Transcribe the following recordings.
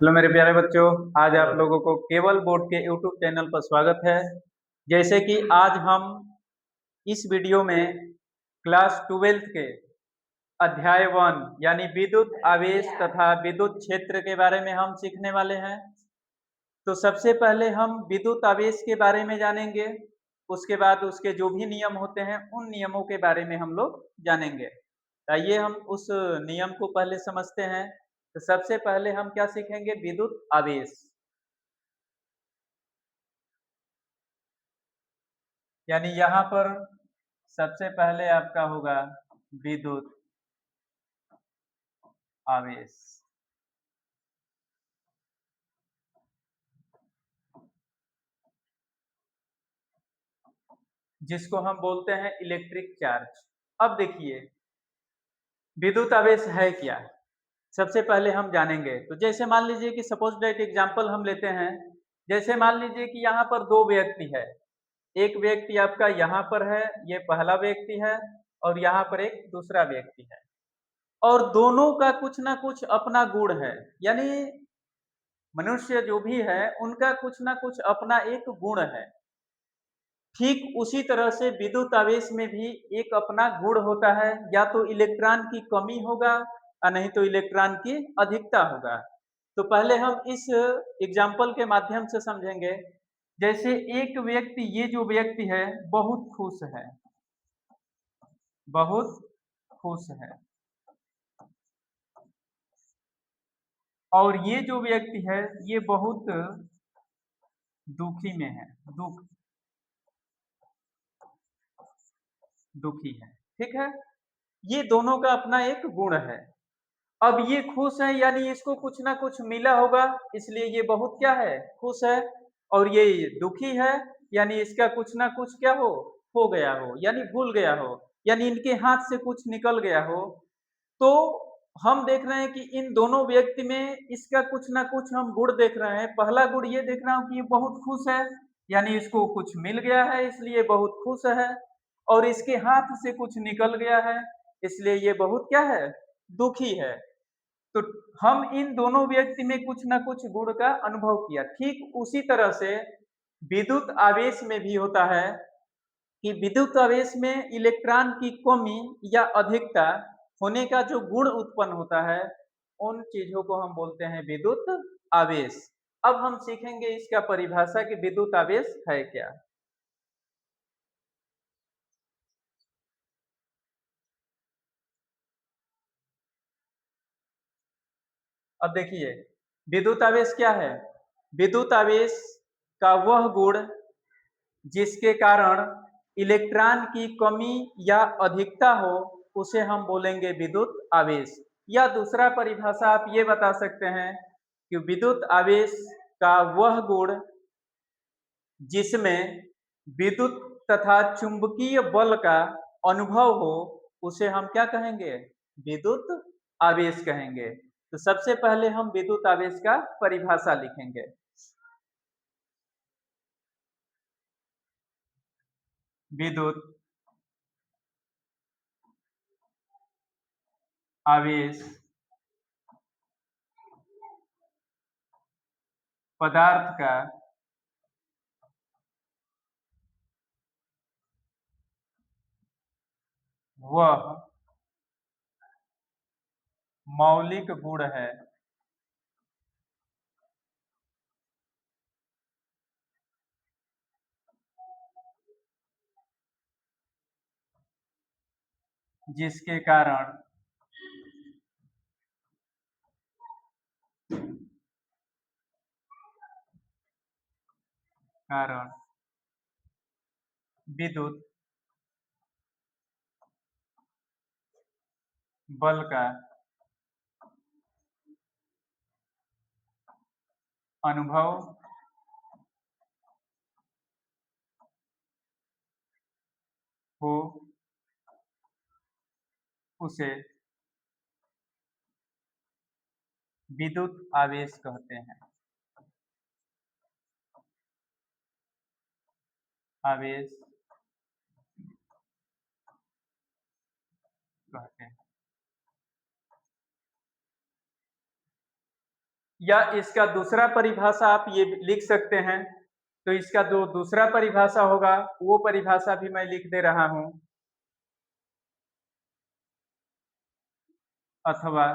Hello मेरे प्यारे बच्चों। आज आप लोगों को केवल बोर्ड के यूट्यूब चैनल पर स्वागत है। जैसे कि आज हम इस वीडियो में क्लास 12th के अध्याय 1 यानी विद्युत आवेश तथा विद्युत क्षेत्र के बारे में हम सीखने वाले हैं। तो सबसे पहले हम विद्युत आवेश के बारे में जानेंगे। उसके बाद उसके जो भी नियम होते हैं उन नियमों के बारे में हम लोग जानेंगे। आइए हम उस नियम को पहले समझते हैं। तो सबसे पहले हम क्या सीखेंगे? विद्युत आवेश। यानी यहाँ पर सबसे पहले आपका होगा विद्युत आवेश, जिसको हम बोलते हैं इलेक्ट्रिक चार्ज। अब देखिए विद्युत आवेश है क्या, सबसे पहले हम जानेंगे। तो जैसे मान लीजिए कि सपोज दैट एग्जांपल हम लेते हैं। जैसे मान लीजिए कि यहाँ पर दो व्यक्ति है। एक व्यक्ति आपका यहाँ पर है, ये पहला व्यक्ति है, और यहाँ पर एक दूसरा व्यक्ति है। और दोनों का कुछ ना कुछ अपना गुण है। यानी मनुष्य जो भी है उनका कुछ ना कुछ अपना एक गुण है। ठीक उसी तरह से विद्युत आवेश में भी एक अपना गुण होता है। या तो इलेक्ट्रॉन की कमी होगा और नहीं तो इलेक्ट्रॉन की अधिकता होगा। तो पहले हम इस एग्जाम्पल के माध्यम से समझेंगे। जैसे एक व्यक्ति, ये जो व्यक्ति है बहुत खुश है, बहुत खुश है। और ये जो व्यक्ति है ये बहुत दुखी में है, दुखी है। ठीक है, ये दोनों का अपना एक गुण है। अब ये खुश है यानी इसको कुछ ना कुछ मिला होगा, इसलिए ये बहुत क्या है, खुश है। और ये दुखी है यानी इसका कुछ ना कुछ क्या हो गया हो, यानी भूल गया हो, यानी इनके हाथ से कुछ निकल गया हो। तो हम देख रहे हैं कि इन दोनों व्यक्ति में इसका कुछ ना कुछ हम गुण देख रहे हैं। पहला गुण ये देख रहा हूं कि ये बहुत खुश है, यानी इसको कुछ मिल गया है इसलिए बहुत खुश है। और इसके हाथ से कुछ निकल गया है इसलिए ये बहुत क्या है, दुखी है। तो हम इन दोनों व्यक्ति में कुछ ना कुछ गुण का अनुभव किया। ठीक उसी तरह से विद्युत आवेश में भी होता है कि विद्युत आवेश में इलेक्ट्रॉन की कमी या अधिकता होने का जो गुण उत्पन्न होता है, उन चीजों को हम बोलते हैं विद्युत आवेश। अब हम सीखेंगे इसका परिभाषा कि विद्युत आवेश है क्या। अब देखिए विद्युत आवेश क्या है। विद्युत आवेश का वह गुण जिसके कारण इलेक्ट्रॉन की कमी या अधिकता हो, उसे हम बोलेंगे विद्युत आवेश। या दूसरा परिभाषा आप ये बता सकते हैं कि विद्युत आवेश का वह गुण जिसमें विद्युत तथा चुंबकीय बल का अनुभव हो, उसे हम क्या कहेंगे, विद्युत आवेश कहेंगे। तो सबसे पहले हम विद्युत आवेश का परिभाषा लिखेंगे। विद्युत आवेश पदार्थ का वह मौलिक गुण है जिसके कारण विद्युत बल का अनुभव हो, उसे विद्युत आवेश कहते हैं। आवेश कहते हैं। या इसका दूसरा परिभाषा आप ये लिख सकते हैं। तो इसका जो दूसरा परिभाषा होगा वो परिभाषा भी मैं लिख दे रहा हूं। अथवा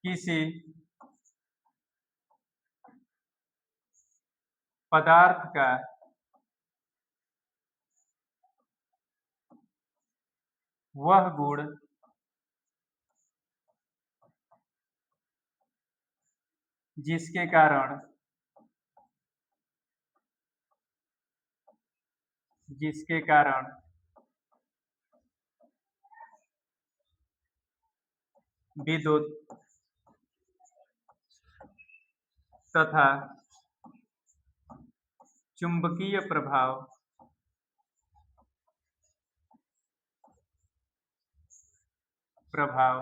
किसी पदार्थ का वह गुण जिसके कारण जिसके कारण विद्युत तथा चुंबकीय प्रभाव प्रभाव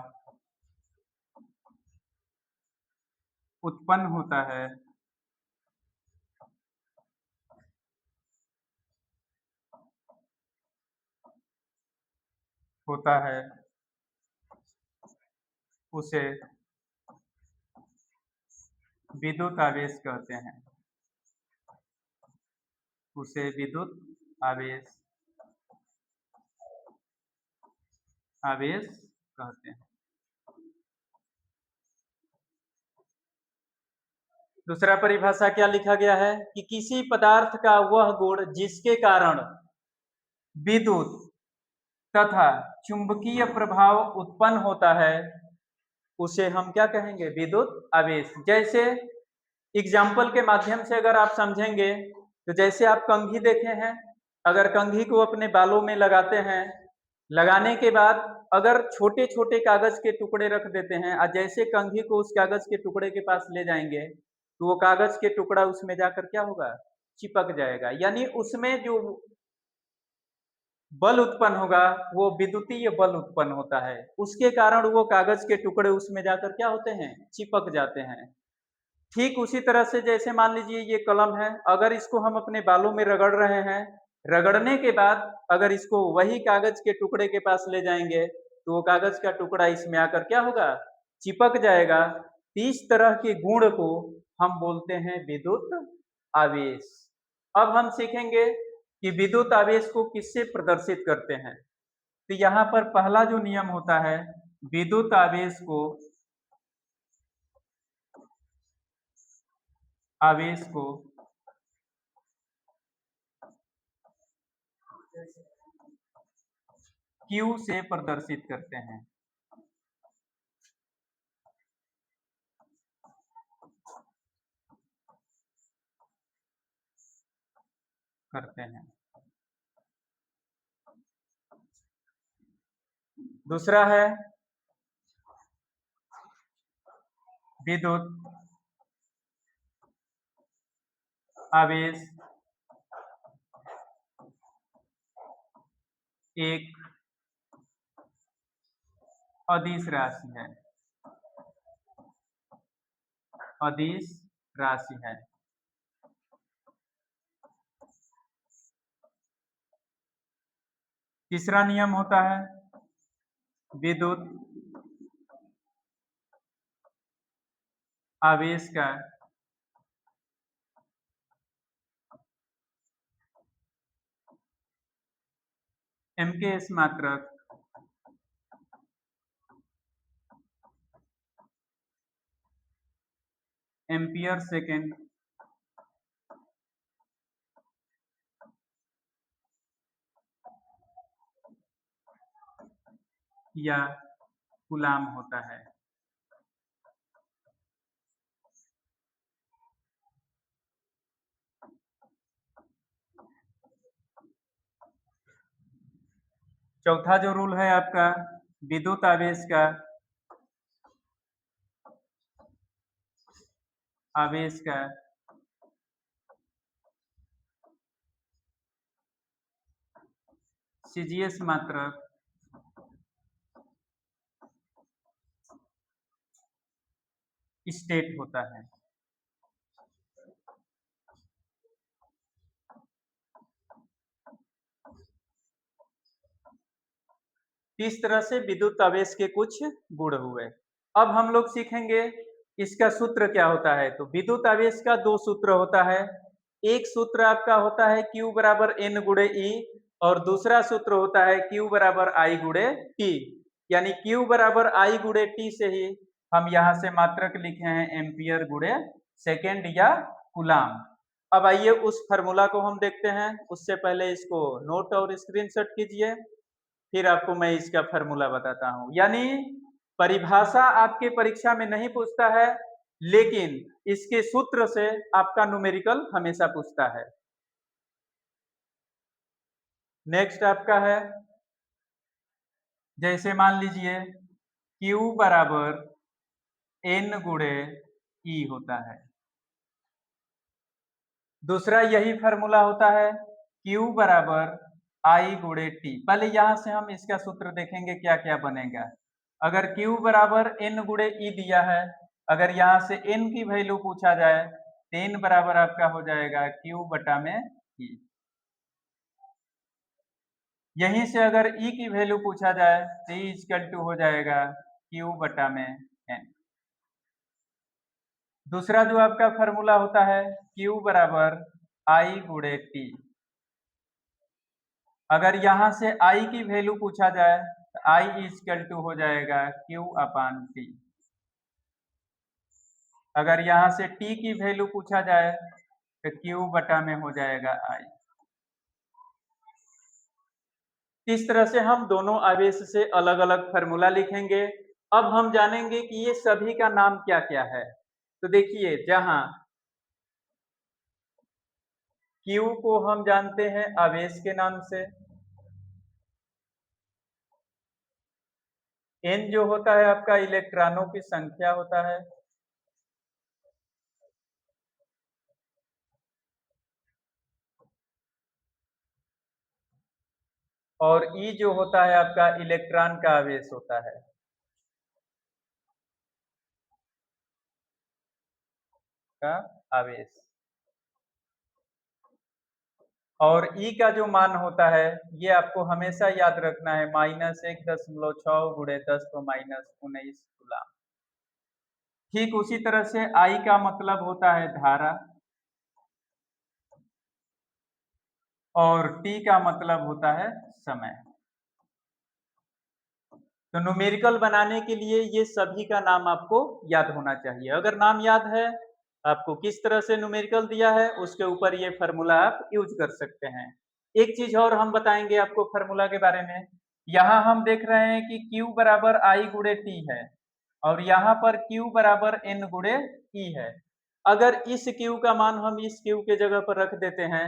उत्पन्न होता है उसे विद्युत आवेश कहते हैं। उसे विद्युत आवेश आवेश कहते हैं। दूसरा परिभाषा क्या लिखा गया है कि किसी पदार्थ का वह गुण जिसके कारण विद्युत तथा चुंबकीय प्रभाव उत्पन्न होता है उसे हम क्या कहेंगे? विद्युत आवेश। जैसे एग्जाम्पल के माध्यम से अगर आप समझेंगे तो जैसे आप कंघी देखे हैं, अगर कंघी को अपने बालों में लगाते हैं, लगाने के बाद अगर छोटे छोटे कागज के टुकड़े रख देते हैं और जैसे कंघी को उस कागज के टुकड़े के पास ले जाएंगे तो वो कागज के टुकड़ा उसमें जाकर क्या होगा? चिपक जाएगा। यानी उसमें जो बल उत्पन्न होगा वो विद्युतीय बल उत्पन्न होता है, उसके कारण वो कागज के टुकड़े उसमें जाकर क्या होते हैं? चिपक जाते हैं। ठीक उसी तरह से जैसे मान लीजिए ये कलम है, अगर इसको हम अपने बालों में रगड़ रहे हैं, रगड़ने के बाद अगर इसको वही कागज के टुकड़े के पास ले जाएंगे तो वो कागज का टुकड़ा इसमें आकर क्या होगा? चिपक जाएगा। इस तरह के गुण को हम बोलते हैं विद्युत आवेश। अब हम सीखेंगे कि विद्युत आवेश को किससे प्रदर्शित करते हैं। तो यहाँ पर पहला जो नियम होता है, विद्युत आवेश को Q से प्रदर्शित करते हैं। दूसरा है विद्युत आवेश एक अदिश राशि है। अदिश राशि है। तीसरा नियम होता है विद्युत आवेश का एमकेएस मात्रक एम्पियर सेकेंड या कूलाम होता है। चौथा जो रूल है आपका विद्युत आवेश का सीजीएस मात्रक स्टेट होता है। इस तरह से विद्युत आवेश के कुछ गुण हुए। अब हम लोग सीखेंगे इसका सूत्र क्या होता है। तो विद्युत आवेश का दो सूत्र होता है। एक सूत्र आपका होता है Q बराबर N गुणे E और दूसरा सूत्र होता है Q बराबर I गुणे T। यानी Q बराबर I गुणे T से ही हम यहाँ से मात्रक लिखे हैं एम्पियर गुणे सेकेंड या कूलाम। अब आइए उस फॉर्मूला को हम देखते हैं। उससे पहले इसको नोट और स्क्रीनशॉट कीजिए, फिर आपको मैं इसका फॉर्मूला बताता हूं। यानी परिभाषा आपके परीक्षा में नहीं पूछता है, लेकिन इसके सूत्र से आपका न्यूमेरिकल हमेशा पूछता है। नेक्स्ट आपका है, जैसे मान लीजिए Q बराबर N गुणे E होता है। दूसरा यही फॉर्मूला होता है Q बराबर I गुणे T। पहले यहां से हम इसका सूत्र देखेंगे क्या क्या बनेगा। अगर Q बराबर N गुणे E दिया है, अगर यहाँ से N की वैल्यू पूछा जाए तो N बराबर आपका हो जाएगा Q बटा में E। यहीं से अगर E की वैल्यू पूछा जाए तो E इक्वल टू हो जाएगा Q बटा में N। दूसरा जो आपका फॉर्मूला होता है Q बराबर I गुणे T। अगर यहाँ से I की वैल्यू पूछा जाए तो I इक्वल टू हो जाएगा Q अपान T। अगर यहाँ से T की वैल्यू पूछा जाए तो Q बटा में हो जाएगा I। इस तरह से हम दोनों आवेश से अलग अलग फॉर्मूला लिखेंगे। अब हम जानेंगे कि ये सभी का नाम क्या क्या है। तो देखिए, जहां Q को हम जानते हैं आवेश के नाम से, N जो होता है आपका इलेक्ट्रॉनों की संख्या होता है, और E जो होता है आपका इलेक्ट्रॉन का आवेश होता है। का आवेश और E का जो मान होता है ये आपको हमेशा याद रखना है -1.6 गुणे 10 तो -19 कूलाम। ठीक उसी तरह से I का मतलब होता है धारा और T का मतलब होता है समय। तो न्यूमेरिकल बनाने के लिए ये सभी का नाम आपको याद होना चाहिए। अगर नाम याद है, आपको किस तरह से न्यूमेरिकल दिया है उसके ऊपर ये फार्मूला आप यूज कर सकते हैं। एक चीज और हम बताएंगे आपको फार्मूला के बारे में। यहाँ हम देख रहे हैं कि Q बराबर I गुणे T है और यहाँ पर Q बराबर N गुणे E है। अगर इस Q का मान हम इस Q के जगह पर रख देते हैं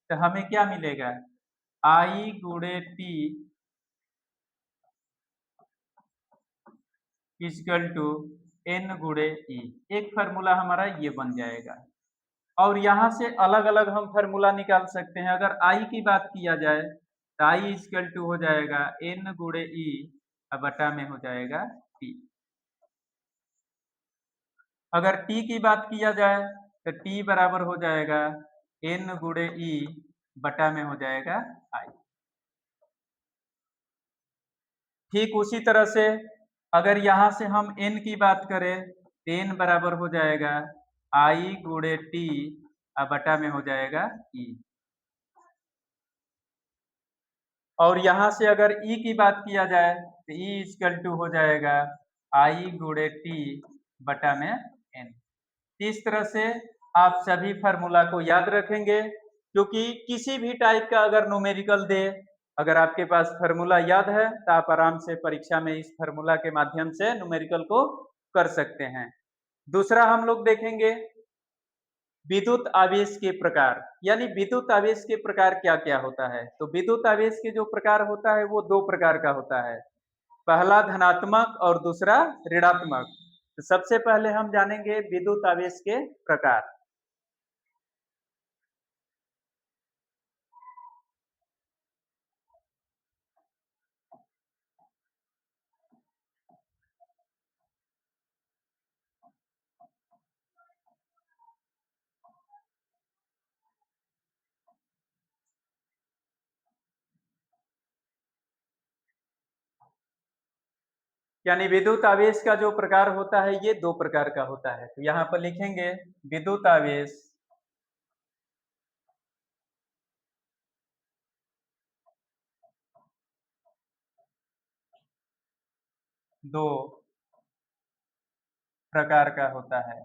तो हमें क्या मिलेगा, I गुणे T इक्वल टू N गुणे E। एक फार्मूला हमारा ये बन जाएगा। और यहाँ से अलग अलग हम फार्मूला निकाल सकते हैं। अगर I की बात किया जाए तो I इक्वल टू हो जाएगा N गुणे E बटा में हो जाएगा T। अगर T की बात किया जाए तो T बराबर हो जाएगा N गुणे E बटा में हो जाएगा I। ठीक उसी तरह से अगर यहाँ से हम N की बात करें तो N बराबर हो जाएगा I गुणे T बटा में हो जाएगा E। और यहाँ से अगर E की बात किया जाए तो E इक्वल टू हो जाएगा I गुणे T बटा में N। इस तरह से आप सभी फार्मूला को याद रखेंगे, क्योंकि किसी भी टाइप का अगर न्यूमेरिकल दे, अगर आपके पास फार्मूला याद है तो आप आराम से परीक्षा में इस फार्मूला के माध्यम से न्यूमेरिकल को कर सकते हैं। दूसरा हम लोग देखेंगे विद्युत आवेश के प्रकार। यानी विद्युत आवेश के प्रकार क्या क्या होता है। तो विद्युत आवेश के जो प्रकार होता है वो दो प्रकार का होता है, पहला धनात्मक और दूसरा ऋणात्मक। तो सबसे पहले हम जानेंगे विद्युत आवेश के प्रकार। यानी विद्युत आवेश का जो प्रकार होता है ये दो प्रकार का होता है। तो यहाँ पर लिखेंगे विद्युत आवेश दो प्रकार का होता है।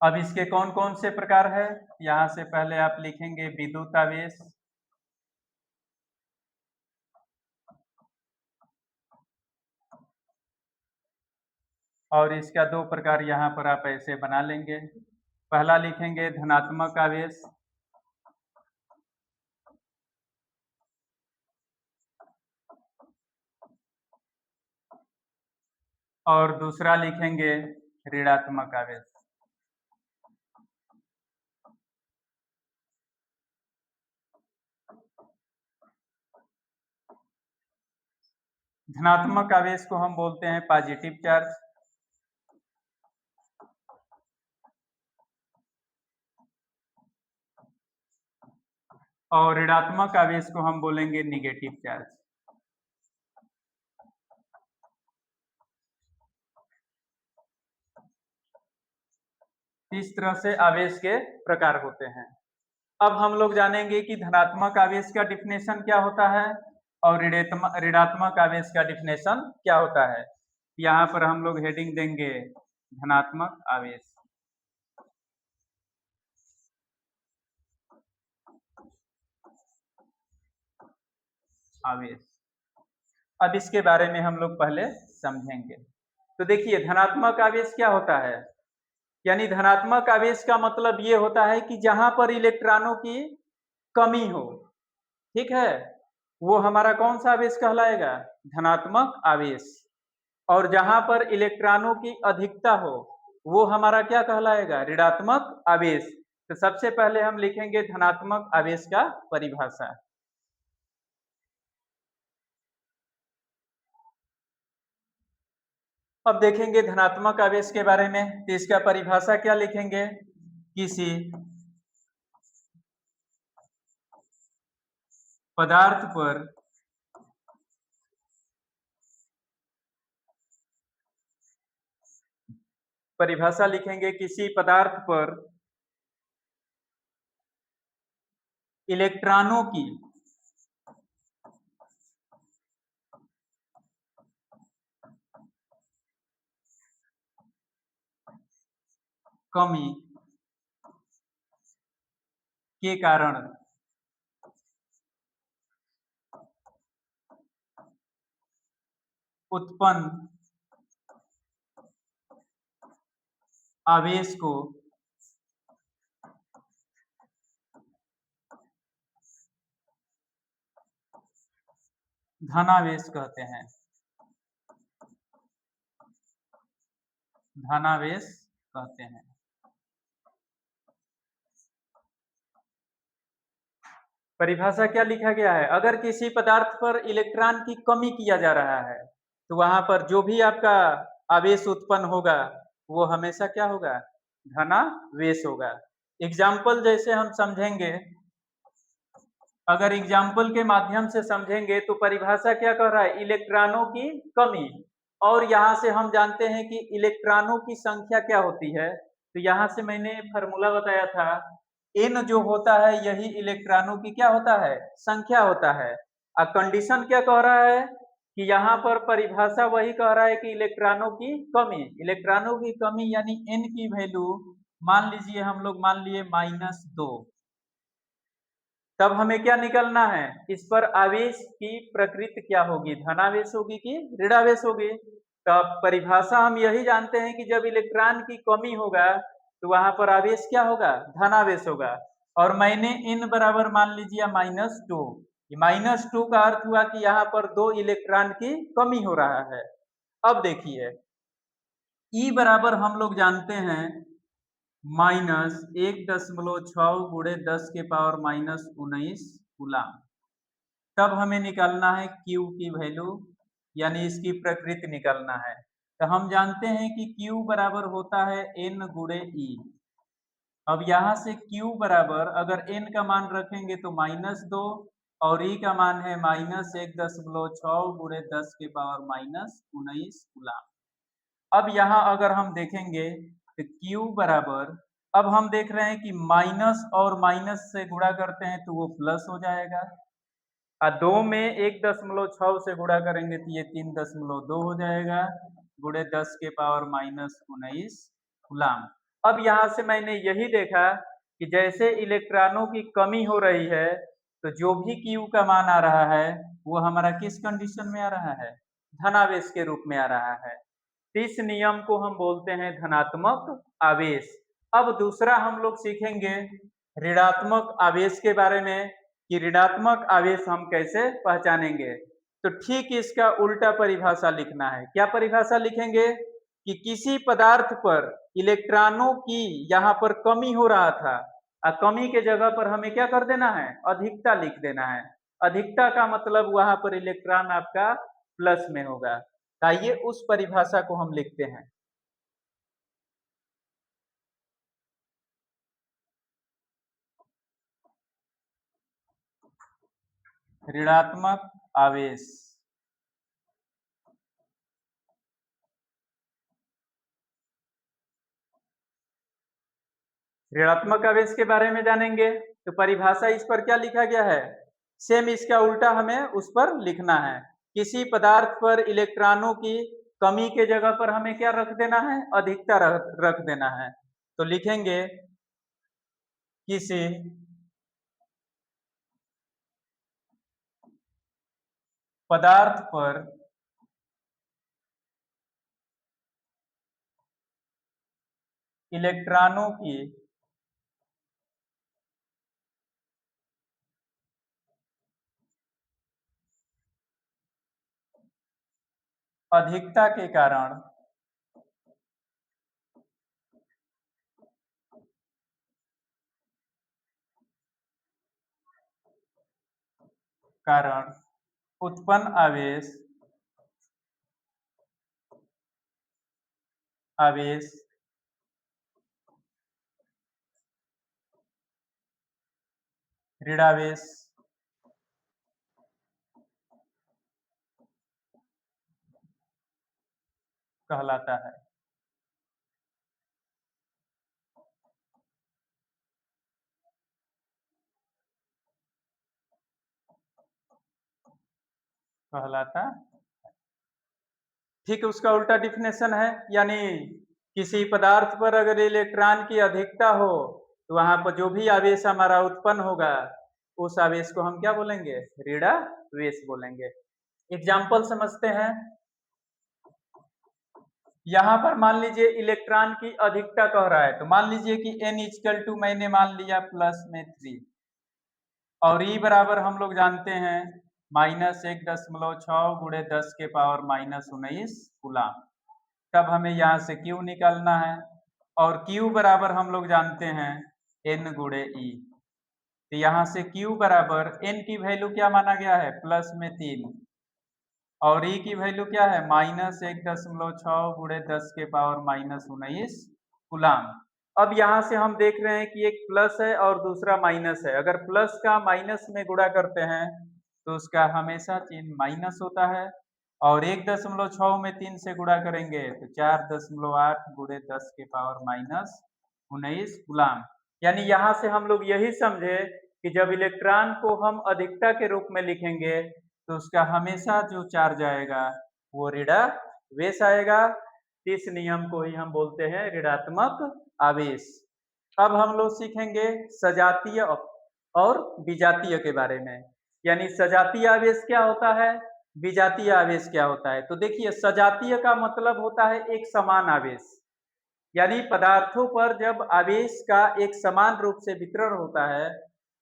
अब इसके कौन कौन से प्रकार है, यहाँ से पहले आप लिखेंगे विद्युत आवेश और इसका दो प्रकार यहाँ पर आप ऐसे बना लेंगे। पहला लिखेंगे धनात्मक आवेश और दूसरा लिखेंगे ऋणात्मक आवेश। धनात्मक आवेश को हम बोलते हैं पॉजिटिव चार्ज और ऋणात्मक आवेश को हम बोलेंगे निगेटिव चार्ज। इस तरह से आवेश के प्रकार होते हैं। अब हम लोग जानेंगे कि धनात्मक आवेश का डिफिनेशन क्या होता है और ऋणात्मक आवेश का डिफिनेशन क्या होता है। यहाँ पर हम लोग हेडिंग देंगे धनात्मक आवेश। अब इसके बारे में हम लोग पहले समझेंगे। तो देखिए धनात्मक आवेश क्या होता है, यानी धनात्मक आवेश का मतलब ये होता है कि जहां पर इलेक्ट्रॉनों की कमी हो, ठीक है, वो हमारा कौन सा आवेश कहलाएगा, धनात्मक आवेश। और जहां पर इलेक्ट्रॉनों की अधिकता हो वो हमारा क्या कहलाएगा, ऋणात्मक आवेश। तो सबसे पहले हम लिखेंगे धनात्मक आवेश का परिभाषा। अब देखेंगे धनात्मक आवेश के बारे में, तो इसका परिभाषा क्या लिखेंगे, किसी पदार्थ पर परिभाषा लिखेंगे किसी पदार्थ पर इलेक्ट्रॉनों की कमी के कारण उत्पन्न आवेश को धनावेश कहते हैं, धनावेश कहते हैं। परिभाषा क्या लिखा गया है, अगर किसी पदार्थ पर इलेक्ट्रॉन की कमी किया जा रहा है तो वहां पर जो भी आपका आवेश उत्पन्न होगा वो हमेशा क्या होगा, धनावेश होगा। एग्जाम्पल जैसे हम समझेंगे, अगर एग्जाम्पल के माध्यम से समझेंगे तो परिभाषा क्या कह रहा है, इलेक्ट्रॉनों की कमी। और यहाँ से हम जानते हैं कि इलेक्ट्रॉनों की संख्या क्या होती है, तो यहाँ से मैंने फॉर्मूला बताया था, एन जो होता है यही इलेक्ट्रॉनों की क्या होता है, संख्या होता है। अब कंडीशन क्या कह रहा है कि यहाँ पर परिभाषा वही कह रहा है कि इलेक्ट्रॉनों की कमी, इलेक्ट्रॉनों की कमी यानी एन की वैल्यू मान लीजिए हम लोग मान लिए -2, तब हमें क्या निकलना है, इस पर आवेश की प्रकृति क्या होगी, धनावेश होगी कि ऋणावेश होगी। तब परिभाषा हम यही जानते हैं कि जब इलेक्ट्रॉन की कमी होगा तो वहां पर आवेश क्या होगा, धनावेश होगा। और मैंने इन बराबर मान लीजिए -2, -2 का अर्थ हुआ कि यहाँ पर 2 इलेक्ट्रॉन की कमी हो रहा है। अब देखिए ई बराबर हम लोग जानते हैं -1.6 × 10⁻⁻⁻19 कूलम। तब हमें निकालना है Q की वैल्यू, यानी इसकी प्रकृति निकालना है। तो हम जानते हैं कि Q बराबर होता है N × E। अब यहाँ से Q बराबर अगर n का मान रखेंगे तो -2 और E का मान है -1.6 गुणे 10 के पावर -19 कूलाम। अब यहाँ अगर हम देखेंगे तो Q बराबर, अब हम देख रहे हैं कि माइनस और माइनस से गुणा करते हैं तो वो प्लस हो जाएगा, और 2 में 1.6 से गुणा करेंगे तो ये 3.2 हो जाएगा गुणे 10 के पावर -19 गुलाम। अब यहाँ से मैंने यही देखा कि जैसे इलेक्ट्रॉनों की कमी हो रही है तो जो भी Q का मान आ रहा है वो हमारा किस कंडीशन में आ रहा है, धनावेश के रूप में आ रहा है। इस नियम को हम बोलते हैं धनात्मक आवेश। अब दूसरा हम लोग सीखेंगे ऋणात्मक आवेश के बारे में कि ऋणात्मक आवेश हम कैसे पहचानेंगे। तो ठीक इसका उल्टा परिभाषा लिखना है। क्या परिभाषा लिखेंगे कि किसी पदार्थ पर इलेक्ट्रॉनों की यहाँ पर कमी हो रहा था, और कमी के जगह पर हमें क्या कर देना है, अधिकता लिख देना है। अधिकता का मतलब वहां पर इलेक्ट्रॉन आपका प्लस में होगा। आइए उस परिभाषा को हम लिखते हैं। ऋणात्मक आवेश। ऋणात्मक आवेश के बारे में जानेंगे तो परिभाषा इस पर क्या लिखा गया है, सेम इसका उल्टा हमें उस पर लिखना है। किसी पदार्थ पर इलेक्ट्रॉनों की कमी के जगह पर हमें क्या रख देना है, अधिकता रख देना है। तो लिखेंगे किसी पदार्थ पर इलेक्ट्रॉनों की अधिकता के कारण उत्पन्न आवेश आवेश ऋणावेश कहलाता है। कहलाता ठीक उसका उल्टा डिफिनेशन है, यानी किसी पदार्थ पर अगर इलेक्ट्रॉन की अधिकता हो तो वहां पर जो भी आवेश हमारा उत्पन्न होगा उस आवेश को हम क्या बोलेंगे, ऋणावेश बोलेंगे। एग्जाम्पल समझते हैं। यहाँ पर मान लीजिए इलेक्ट्रॉन की अधिकता कह रहा है, तो मान लीजिए कि n इक्वल टू मैंने मान लिया +3 और E बराबर हम लोग जानते हैं -1.6 गुणे 10 के पावर -19 कूलाम। तब हमें यहाँ से Q निकालना है और Q बराबर हम लोग जानते हैं N गुणे E। तो यहाँ से Q बराबर N की वैल्यू क्या माना गया है, +3 और E की वैल्यू क्या है, -1.6 गुणे 10 के पावर -19 कूलाम। अब यहाँ से हम देख रहे हैं कि एक प्लस है और दूसरा माइनस है। अगर प्लस का माइनस में गुणा करते हैं तो उसका हमेशा चिन्ह माइनस होता है, और 1.6 में 3 से गुणा करेंगे तो 4.8 गुणे 10 के पावर -19 गुलाम। यानी यहाँ से हम लोग यही समझे कि जब इलेक्ट्रॉन को हम अधिकता के रूप में लिखेंगे तो उसका हमेशा जो चार्ज आएगा वो ऋणावेश आएगा। इस नियम को ही हम बोलते हैं ऋणात्मक आवेश। अब हम लोग सीखेंगे सजातीय और विजातीय के बारे में, यानी सजातीय आवेश क्या होता है, विजातीय आवेश क्या होता है। तो देखिए सजातीय का मतलब होता है एक समान आवेश, यानी पदार्थों पर जब आवेश का एक समान रूप से वितरण होता है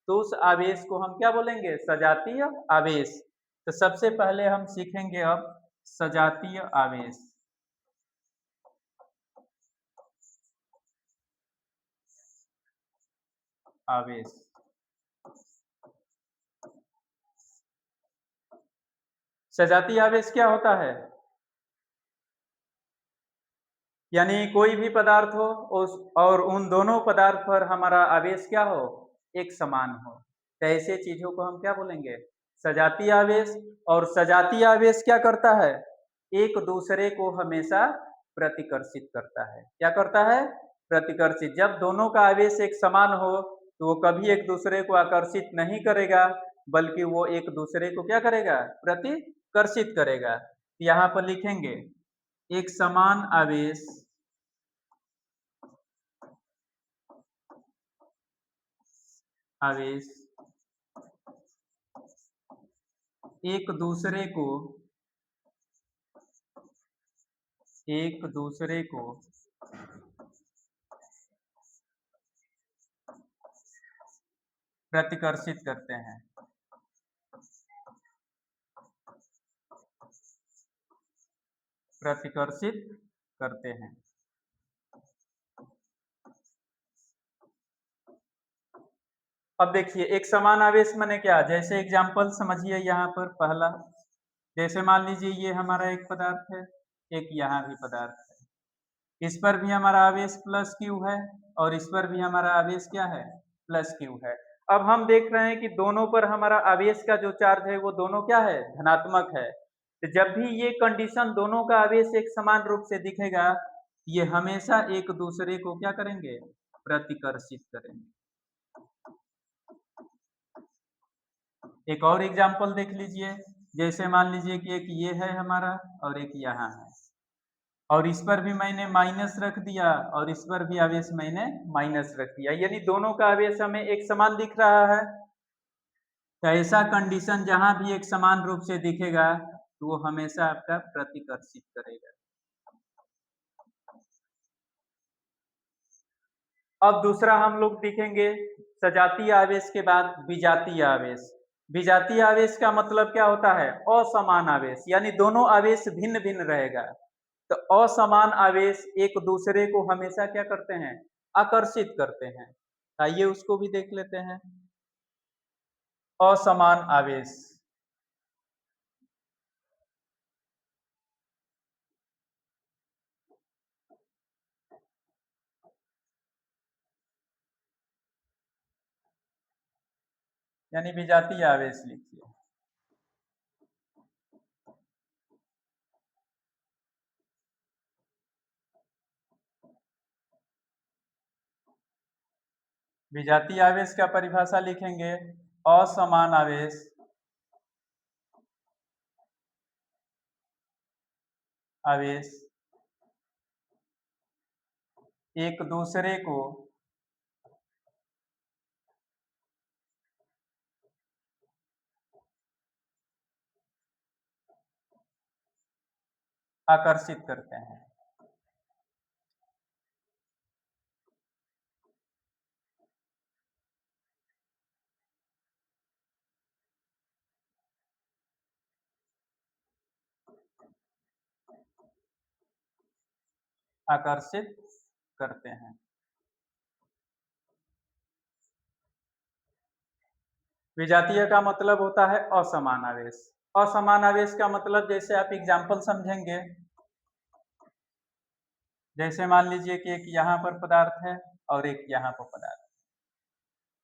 तो उस आवेश को हम क्या बोलेंगे, सजातीय आवेश। तो सबसे पहले हम सीखेंगे अब सजातीय आवेश। आवेश सजातीय आवेश क्या होता है, यानी कोई भी पदार्थ हो उस और उन दोनों पदार्थ पर हमारा आवेश क्या हो, एक समान हो, तो ऐसे चीजों को हम क्या बोलेंगे, सजातीय आवेश। और सजातीय आवेश क्या करता है, एक दूसरे को हमेशा प्रतिकर्षित करता है। क्या करता है, प्रतिकर्षित। जब दोनों का आवेश एक समान हो तो वो कभी एक दूसरे को आकर्षित नहीं करेगा, बल्कि वो एक दूसरे को क्या करेगा, प्रतिकर्षित करेगा। यहाँ पर लिखेंगे एक समान आवेश आवेश एक दूसरे को प्रतिकर्षित करते हैं। प्रतिकर्षित करते हैं। अब देखिए एक समान आवेश माने क्या, जैसे एग्जांपल समझिए यहाँ पर पहला, जैसे मान लीजिए ये हमारा एक पदार्थ है, एक यहाँ भी पदार्थ है, इस पर भी हमारा आवेश प्लस क्यू है और इस पर भी हमारा आवेश क्या है, प्लस क्यू है। अब हम देख रहे हैं कि दोनों पर हमारा आवेश का जो चार्ज है वो दोनों क्या है, धनात्मक है। तो जब भी ये कंडीशन दोनों का आवेश एक समान रूप से दिखेगा, ये हमेशा एक दूसरे को क्या करेंगे, प्रतिकर्षित करेंगे। एक और एग्जांपल देख लीजिए, जैसे मान लीजिए कि एक ये है हमारा और एक यहाँ है, और इस पर भी मैंने माइनस रख दिया और इस पर भी आवेश मैंने माइनस रख दिया, यानी दोनों का आवेश हमें एक समान दिख रहा है। तो ऐसा कंडीशन जहां भी एक समान रूप से दिखेगा तो वो हमेशा आपका प्रतिकर्षित करेगा। अब दूसरा हम लोग देखेंगे सजातीय आवेश के बाद विजातीय आवेश। विजातीय आवेश का मतलब क्या होता है, असमान आवेश, यानी दोनों आवेश भिन्न भिन्न रहेगा। तो असमान आवेश एक दूसरे को हमेशा क्या करते हैं, आकर्षित करते हैं। आइए उसको भी देख लेते हैं। असमान आवेश, यानी विजातीय आवेश लिखिए। विजातीय आवेश का परिभाषा लिखेंगे, असमान आवेश आवेश एक दूसरे को आकर्षित करते हैं। आकर्षित करते हैं। विजातीय का मतलब होता है असमान आवेश। असमान आवेश का मतलब जैसे आप एग्जाम्पल समझेंगे, जैसे मान लीजिए कि एक यहाँ पर पदार्थ है और एक यहाँ पर पदार्थ,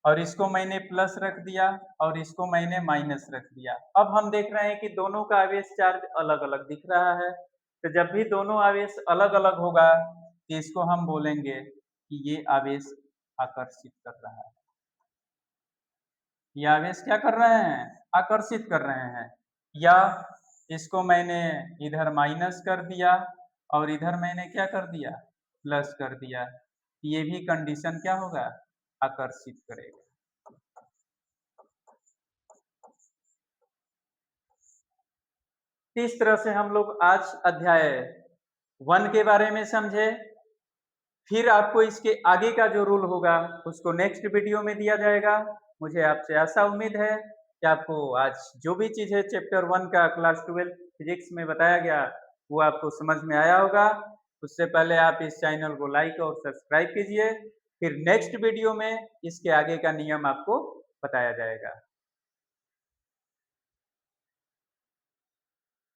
और इसको मैंने प्लस रख दिया और इसको मैंने माइनस रख दिया। अब हम देख रहे हैं कि दोनों का आवेश चार्ज अलग अलग दिख रहा है। तो जब भी दोनों आवेश अलग अलग होगा तो इसको हम बोलेंगे कि ये आवेश आकर्षित कर रहा है। ये आवेश क्या कर रहे हैं, आकर्षित कर रहे हैं। या इसको मैंने इधर माइनस कर दिया और इधर मैंने क्या कर दिया, प्लस कर दिया, ये भी कंडीशन क्या होगा, आकर्षित करेगा। इस तरह से हम लोग आज अध्याय 1 के बारे में समझे। फिर आपको इसके आगे का जो रूल होगा उसको नेक्स्ट वीडियो में दिया जाएगा। मुझे आपसे आशा उम्मीद है कि आपको आज जो भी चीज़ें चैप्टर 1 का क्लास 12 फिजिक्स में बताया गया वो आपको समझ में आया होगा। उससे पहले आप इस चैनल को लाइक और सब्सक्राइब कीजिए। फिर नेक्स्ट वीडियो में इसके आगे का नियम आपको बताया जाएगा।